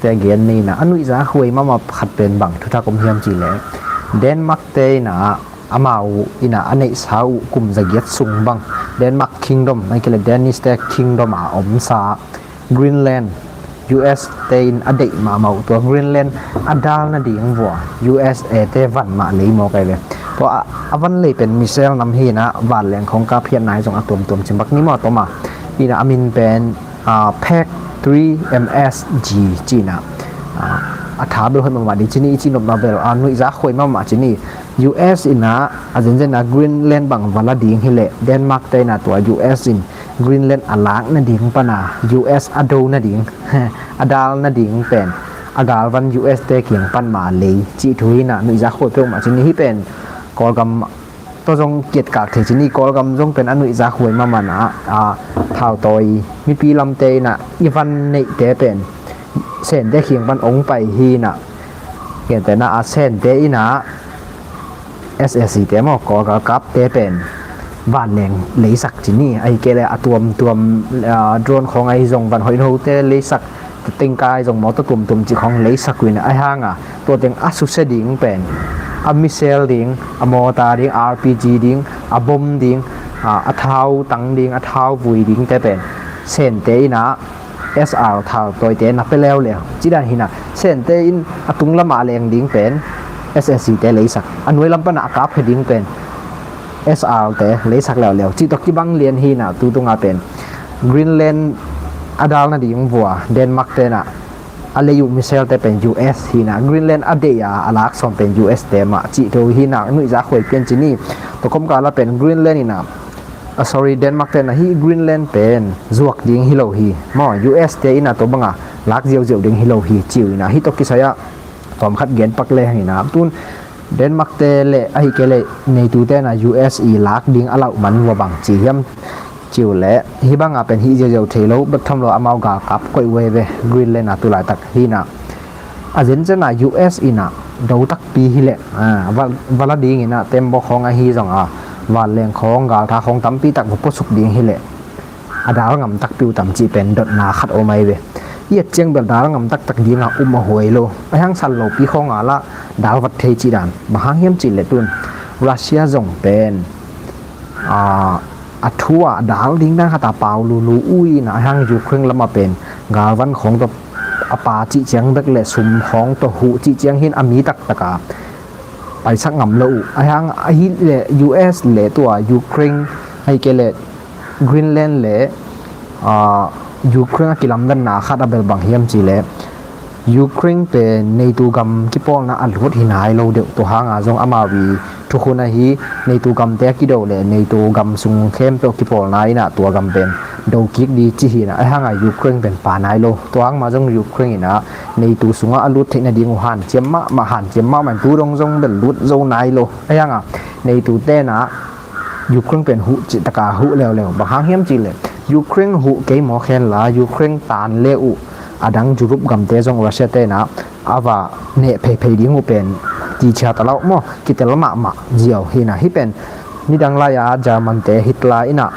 te gen ni na anui za khoi ma khat pen bang thu tha kom hiam chi le Denmark te na amau ina anei sau kum zagiat sung bang Denmark kingdom mai kele Danish te kingdom a om sa Greenland US te in adei ma mau to Greenland adal na ding wa USA te van ma lei mo kai le to avan le pen Michelle nam hi na van leng khong ka phian nai jong atom tom chimbak ni mo to ma ina amin pen pack 3MSG china atha be hon ma di chini chinom na bel anui za khoi ma chini US ina ajenjena Greenland bang wala ding hile Denmark te na to US in Greenland alak na ding pana US ado na ding adal na ding pen agal van US te kiang pan ma le chi thui na nui za khoi pe ma chini hi pen kol gam to jong kiet ka the chini kol gam jong pen anui za khoi ma na thao toi mi pi lam te na ivan nei te pen sen te khiang pan ong pai hi na ken te na a sen te ina SSC เตมอกอกับเตเป็นบ้านแหลงเลยสักที่นี่ไอ้เกลตัวโดรนของไอ้จงบ้านหอยโนเตเลยสักติงกายจงมอตตุ่มจีของเลยสักวินไอ้ห้างตัวเต็งอัสุเสดิงเป็นมิเซลดิงมอตาดิง RPG ดิงบอมดิงเท้าตังดิงเท้าวุยดิงเตเป็นเซนเตนะ SR เท้าตัวเตนับไปแล้วจีด้านหินะเซนเตอินตุงละมาแรงดิงเป็น SSC เตเลยสักอันไว้ลำปนักกับให้ดิ้งเป็น SR เตเลยสักแล้วจีตกิบังเลียนฮีน่ะตูตรงอาเป็น Greenland อดาลน่ะดิ้งวัว Denmark เตน่ะอะไรอยู่มิเชลเตเป็น US ฮีน่ะ Greenland อเดียอาลักส่งเป็น US เตมาจีโตฮีน่ะนุ่ยจะคุยเป็นจีนี่ตัวคมการละเป็น Greenland นี่น่ะsorry Denmark เตน่ะฮี Greenland เป็นจวกดิ้งฮิโลฮีมอ US เตน่ะตัวบังลักเจียวดิ้งฮิโลฮีจิวน่ะฮีตกิสยาความขัดแย้งปักเลยนี่นะตุนเดนมาร์กเตเลไอเกเลในตัวเตนะ US ลักดิ้งอาลามันว่าบางจีเฮียมจิวเละฮีบังเป็นฮีเจียวเทโลบัดทำเราเอามากากับก้อยเวเวกรีนเลนะตัวหลายตักฮีนะอาจจะนะ US นะดูตักปีฮีเละวันละดิ้งนะเต็มบอกของไอฮีจังวันเลี้ยงของกาท่าของตั้มปีตักบุปสุกดิ้งฮีเละอาดาวงำตักปิวตั้มจีเป็นดดนาขัดโอไมเวเยี่ยเจียงเบลดาวงำตักดีงาอุ้มมาหวยโลไอห้างสันโลปีของละดาววัดเทจีดันบางห้างเฮียมจีเลตุนรัสเซียส่งเป็นทัวดาวดิ้งด้านคาตาเปาลูอุ้ยนะห้างอยู่เครื่องละมาเป็นกาวันของตัวปาจีเจียงดักเลสุมของตัวหูจีเจียงเห็นอมีตักตะกาไปสักงำโลไอห้างไอฮิเล US เลตัวยูเครนไอเกเลกรีนแลนด์เลยูเครนกิลัมดันนาคาดาเบลบางเฮียมจีเลยูเครนเป็นในตัวกำกิปองนะอัลฮุดหินายโลเดียวตัวหางจงอามาวีทุกคนนะฮีในตัวกำเตะกิโดเลยในตัวกำซุงเข้มตัวกิปองนายนะตัวกำเป็นโดกิกดีจีฮีนะไอหางยูเครนเป็นป่านายโลตัวหางมาจงยูเครนนะในตัวซุงอัลลุดเทนดีงหันเจียมมาหันเจียมมันตัวจงเป็นลุดจงนายโลไอหางในตัวเตนะยูเครนเป็นหุจิตกาหุเร็วบางหางเฮียมจีเลยยูเครนหุเกยหมอแคนลายูเครนตานเลวอดังจุรุปกำเตจงรัสเซียเตนะอาวาเนเพย์ดิ้งเป็นจีเชียตะเลาะมอกิเตลมาเจียวฮินะฮิเป็นนี่ดังลายาจามันเตฮิตลาอินะ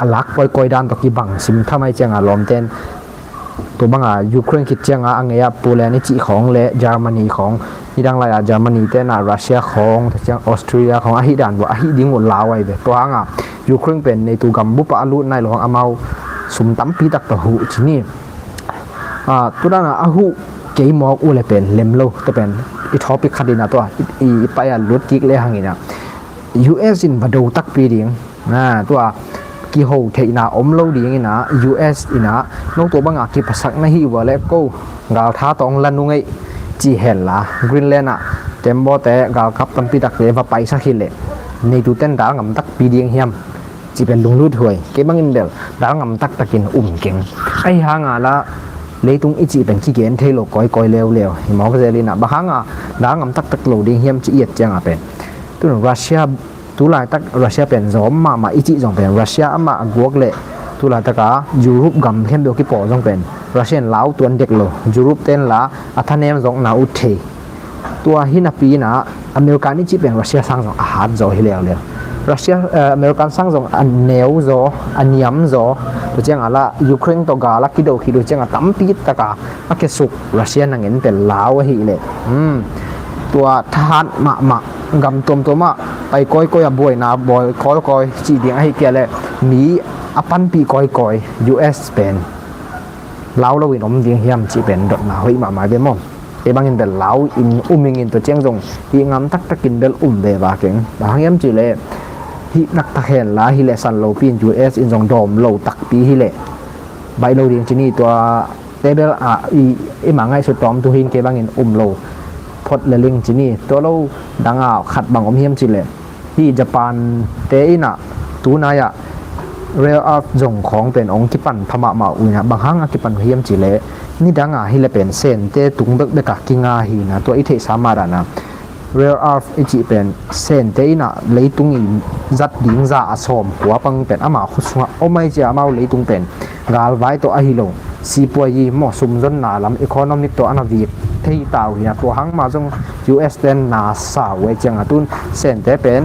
อลักปอยกอยดันตกิบังซิมทำไมเจียงลอมเตนตัวบังยูเครนคิดเจียงอังเงียโปแลนด์จีของและเยอรมนีของนี่ดังลายาเยอรมนีเตนะรัสเซียของเจียงออสเตรียของอหิดันว่าอหิดิ้งหมดลาวไว้เบตัวหางยูเครนเป็นในตัวกำบุปอาลุในหลวงอามาสุมตั้มปีตักตะหูที่นี่ตัวนั้นอาหูเกยมอกอุเลเป็นเลมโลจะเป็นอีท็อปิคดีนะตัวอีไปลุดกิกเลยหางอีนะ US อินบัดดูตักปีดิ้งตัวกี่โหเทน่าอมโลดิ้งอีนะ US อีนะน้องตัวบางกี่ภาษาไม่หิวเลยก็กาลท้าตองลันนุ่งไอจีเฮลล่ะกรีนแลนด์เต็มบ่แต่กาลขับตั้มปีตักเลยว่าไปสักทีเลยในตัวเต้นดาวงำตักปีดิ้งเฮียมจีเป็นลุงลุดหวยเก็บบังอินเดลดาวงำตักตะกินเก่งไอ้หางละเลยตรงอีจีเป็นขี้เกียจเทโลก้อยเร็วหิมะก็จะลีน่ะบางครั้งดาวงำตักโหลดิ้งเฮียมจีเอียดจังเป็นตัวรัสเซียตัวหลายตักรัสเซียเป็นซ้อมมาอีจีจงเป็นรัสเซียมาบวกเลยตัวหลายตักยูโรปกำเข้มเดียวกี่ปอจงเป็นรัสเซียลาวตัวเด็กโลยูโรปเต้นละอัธเนมจงนาอุเทตัวฮินาปีนะอเมริกานี่จีเป็นรัสเซียสร้างจงอาหารจอยเร็ว รัสเซียอเมริกันสร้างส่งอันเนวโซอันย้ำโซตัวเจ้าอะไรยูเครนตัวกาลักกิโดคิโดเจ้าตั้มปีตะกาอักสุกรัสเซียนั่งเงินเป็นลาวหิเลยตัวทหารมากำตัวมาไปก้อยบวยนาบอยก้อยจีเดียงให้เกี่ยเลยมีอปันปีก้อย US เป็นลาวเราวินอมเดียงเฮียมจีเป็นดอกนาหิมาเบมอนเอบางอินเป็นลาวอินมิงอินตัวเจ้าส่งที่งามตักกินเบลเบบาเก่งบางเฮียมจีเลยที่นักตะเคียนละฮิเลสันโลปีน US อินทรงโดมโลตักปีฮิเลใบโลเดียงจีนี่ตัวเตเบลอีหมาง่ายสุดตอมตัวหินเกบางอินโลพดเลลิงจีนี่ตัวเราดังอ่าวขัดบังอมเฮียมจีเลยที่ญี่ปุ่นเตอินะตัวนายะเรียลอัพจงของเป็นองค์กิปันพม่ามาอุยนะบางครั้งกิปันเฮียมจีเลยนี่ดังอ่ะฮิเลเป็นเซนเตตุงเบกเบกกิงาฮีนะตัวอิเทสามารานะrare earth อีจีเป็นเส้นเตยน่ะเลยตุงอินจัดดิ้งจ่าอาสมหัวปังเป็นอามาขุสงโอไม่เจ้ามาเลยตุงเป็นกาลไว้ตัวอหิโลซีปัวยีหมอสุมจนนาลำอีโคโนมิกตัวอนาวีที่ตาวหินะตัวหังมาจง US เดนนาซาเวจังตุนเส้นเตเป็น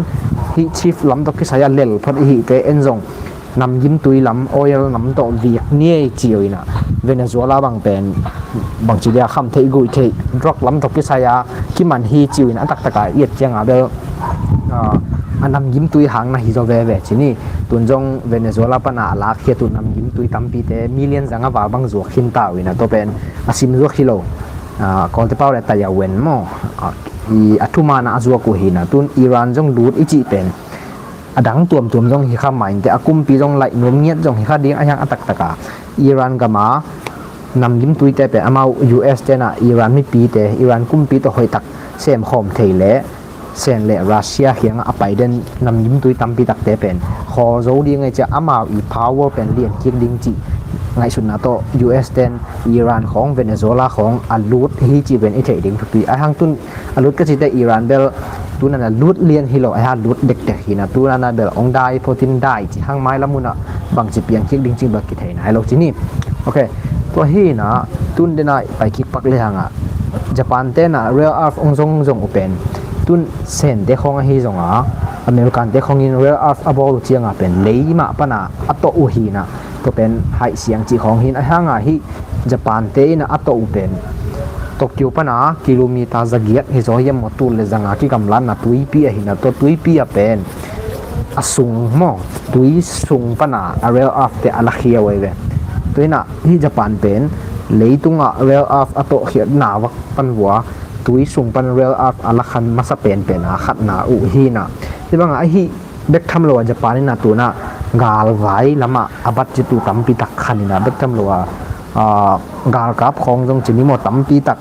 ฮิชีฟลำตัวกิสายเลลพอดีฮิเตเอ็นจงนำยิ้มตุยลำออยล์นำตัววีกเนี่ยจีวินะเวเนซุเอลาบางเป็นบางจีเดียคำเทกุยเทร็อกลำตัวกิสายคิมันฮีจีวินะอันตักตะกายเอียดจังเบลอันนำยิ้มตุยหางนะฮิโซเวเวจีนี่ตุนจงเวเนซุเอลาปนาลากเฮียตุนนำยิ้มตุยตั้มปีเตมิเลียนจังว่าบางจวกหินตาวินะตัวเป็นอาซิมจวกฮิโลก่อนที่เป้าเลยแต่ยาเวนมออัตุมานะจวกกูหินะตุนอิหร่านจงลูดอีจีเป็นอดังตัวมจงหิข้าหมายแต่อากุมปีจงไหลนวมเงียบจงหิข้าดิ้งอายังอัตักตะกาอิหร่านกับมานำยิ้มตุยแต่เป็นอามา US เจน่ะอิหร่านไม่ปีแต่อิหร่านกุมปีตัวหอยตักเซมคอมเทเลเซนเลรัสเซียเฮียงอไปเดนนำยิ้มตุยตั้มปีตักแต่เป็นขอโจดิ้งไงจะอามาอีพาวเวอร์เป็นเลียนเกียงดิ้งจีไงสุดนะตัว US เดนอิหร่านของเวเนซุเอลาของอัลลูดฮิจีเป็นไอเทดิ้งทุกปีไอฮังตุนอัลลูดก็จะได้อิหร่านเบลตัวนั้นลูดเลียนฮิโลไอฮาลูดเด็กๆฮินะตัวนั้นเบลองได้โปรตีนได้ที่ห้างไม้ละมุนอ่ะบางจีเปียงคิกดิ้งจีบักกิเทนะไอโลจีนี่โอเคตัวฮีนะตุนเดนไปคิกปักเลยฮะอ่ะญี่ปุ่นเต้นะเรียลอาร์ฟองจงโอเปนตุนเซนเดของฮีจงอ่ะอเมริกันเดของอินเรียลอาร์ฟอบอลเจียงอ่ะเป็นเลยมาปนะอัตโตอุฮีนะตัวเป็นไฮเสียงจีของฮินไอห้างอ่ะฮีญี่ปุ่นเต้นะอัตโตอุเปนโตเกียวปนะกิโลเมตรจะเกียรฮิโซเฮียมตุลเลจังอากิกำลังนะตุยปีหินะตัวตุยปีเป็นอสุงมอตุยสุงปนะอาเรลอัฟเตอลาเคียไว้เวตัวน่ะที่ญี่ปุ่นเป็นเลยตุงอ่ะเรลอัฟอัตโตเขียนหนาวักปันหัวตุยสุงปันเรลอัฟอลาคันมาสเปนเป็นขัดหนาอุฮีนะที่บางไอ้ที่เบคทำโลญี่ปุ่นนี่นะตัวน่ะกาลไว้ละมาอาบัดจิตุตัมปีตักขันนี่นะเบคทำโลกาลกับของตรงจีนี่หมดตั้มปีตัก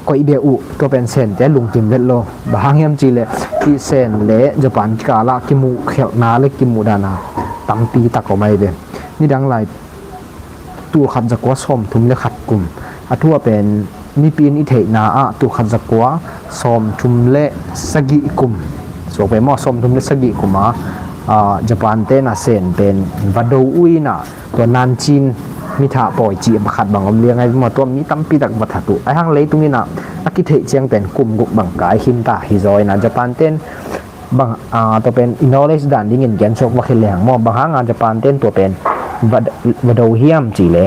ก็อีเบอุตัวเป็นเซนแต่ลุงกิมเวลโลบางยามจีเลที่เซนเละญี่ปุ่นกาลกิมูเขียวนาเล็กกิมูดานาตั้มปีตักก็ไม่เดนี่ดังไรตัวขัดจักรส้มทุ่มเลขัดกลุ่มอัทั่วเป็นมีปีนิเทนาตัวขัดจักรส้มทุ่มเลสกิกลุ่มส่วนไปหม้อส้มทุ่มเลสกิกลุ่มญี่ปุ่นเต้นเซนเป็นวัดดูอุยนะตัวนานจีนมีถาปล่อยจีบขัดบางอมเลี้ยงไงมาตัวมีตั้มปีตักบัตตุไอห้างเล็กตรงนี้นะนักกิเทเจียงเป็นกลุ่มกุบังกายหินตาฮิซอยนะญี่ปุ่นเต้นบางตัวเป็นอินโนเลสดันดิ้งเงินแกนชกว่าขึ้นแรงมอบบางห้างญี่ปุ่นเต้นตัวเป็นวัดดูเฮียมจีเล่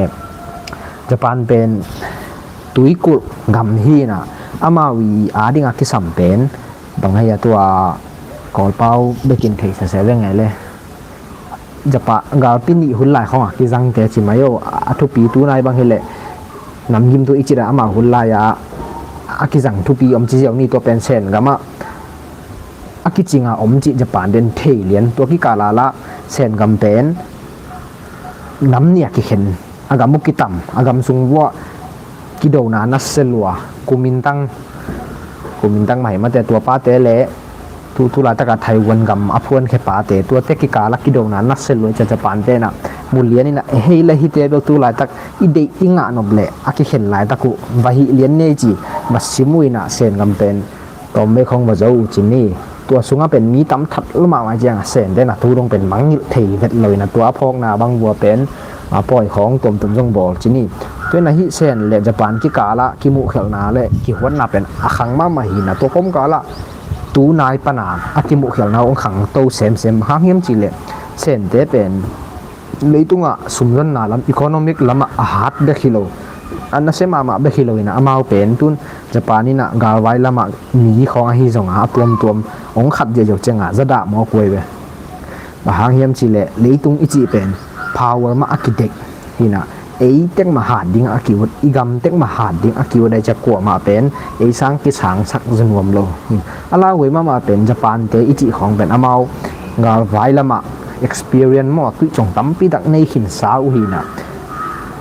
ญี่ปุ่นเป็นตุยกุกำฮีนะอามาวีดิ้งอักที่สัมเป็นบางให้ตัวกอลเป้าเบกินเทสเสียเรื่องไงเลยจะปะกาลปินีหุ่นลายของกิจังเตจิมาโยอัทุปีตัวนายบางเฮเลนำยิมตัวอิจิระอามาหุ่นลายอากิจังทุปีอมจิเจียวนี่ตัวเป็นเซนกามาอากิจิงอมจิจะปานเดนเทเลียนตัวกิกาลาละเซนกัมเป็นน้ำเนี่ยกิเห็นอากามุกิตัมอากามซุงวัวกิโดนานัสเซลัวกุมินตังใหม่มาแต่ตัวป้าเตเลทุลาตะกาไทยวันกำอภวนแค่ป่าเตตัวเทกิกาลักกิโดนานัสเซลวยจะปานเตนะมูลเลียนี่นะเฮเลฮิเตเบลตุลาตักอิเดอิงะนบเลอากิเห็นหลายตะกุวาฮิเลียนเนจีมัสซิมุยนะเซนกำเป็นตอมเมคองบะเจ้าจินนี่ตัวสุงะเป็นมีตั้มทัดละมาไว้เจียงเซนเตนะทุรงเป็นมังเทเวทเลยนะตัวพอกนาบางวัวเป็นปล่อยของตมจงบอลจินนี่ตัวนั้นฮิเซนเลจะปานกิกาละกิมุเขียวนาเลยกิหวนนาเป็นอาคังมามาหินะตัวก้มกาละ tu nai pana akimu khial na ong khang to sem hang hiam chi le sen te pen leitunga sumran na lam economic lama hat de khilo anna sema ma be khilo ina amau pen tun japanina galwai lama mi khong hi zonga tuam ong khat je jo chenga zada mo koi be ba hang hiam chi le leitung ichi pen power ma architect hina ei tek ma hat ding akiwat igam tek ma hat ding akiwat dai cha kwa ma pen ei sang ki sang sak zunwam lo ala we ma pen japan te ichi khong pen amau galwai lama experience mo tu chong tampi dak nei hin sa u hina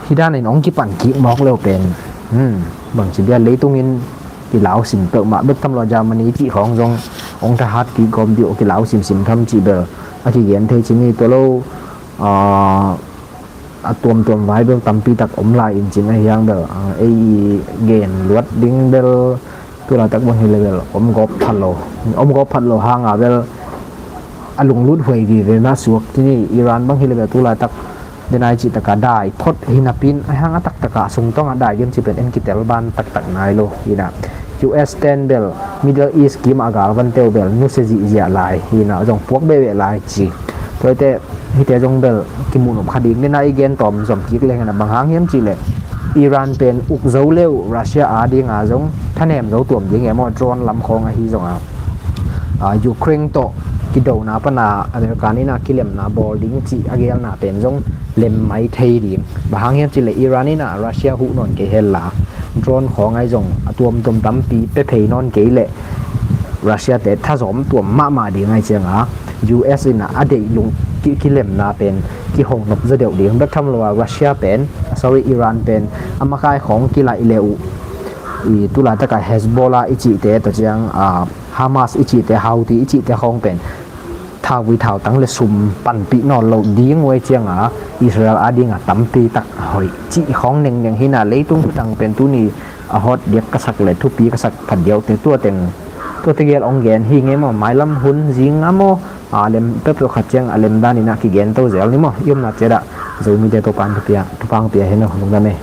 hidan nei ong ki pan ki mok lo pen bang chi dia leitung in ki lao sim pe ma bet tam lo Germany chi khong jong ong tha hat ki gom di o ki lao sim tham chi be a ki gen the chi ni to lo tuom vai bel tampi tak om lai in chin a hiang be ei gen luat ding bel tu la tak bang hi level om gop phallo hang a bel alung lut hoi vi ve na suak ti ni Iran bang hi level tu la tak denai chi taka dai thot hinapin a hang atak taka sung tong a dai gem chi pen en kitel ban tak nai lo hina US 10 bel Middle East kim agal van tel bel nu se ji ja lai hina jong puak be lai chi toi te hi te jong bel ki mu nom khading ne nai gen tom som ki le na bang hang hiam chi le Iran pen uk zo leu Russia a ding a jong thanem zo tuam ding emo drone lam khong a hi jong a Ukraine to ki do na pa na America ni na kilem na boarding chi agel na pen jong lem mai thei ding ba hang hiam chi le Iran ni na Russia hu non ke hella drone khong ai jong atuam tom tam pi pe phei non ke le Russia te tha zom tuam ma ding ai chenga US in a de lung ki lem na pen ki hong nop za deu ding bek tham lo Russia pen Iran pen amakai khong ki lai leu i tula ta ka Hezbollah ichi te to chang Hamas ichi te Houthi ichi te khong pen tha wi thau tang le sum pan pi no lo ding wei chiang Israel ading tampi tak hoi chi khong neng hina leitung tang pen tu ni a hot dek ka sak le thu pi ka sak phan deu te to te gel ong gen hi nge mo mai lam hun jing amo alem pe pro khacheng alem dani na ki gen to zel ni mo yum na chera zo mi de to pan pia tu pang pia he no hong da me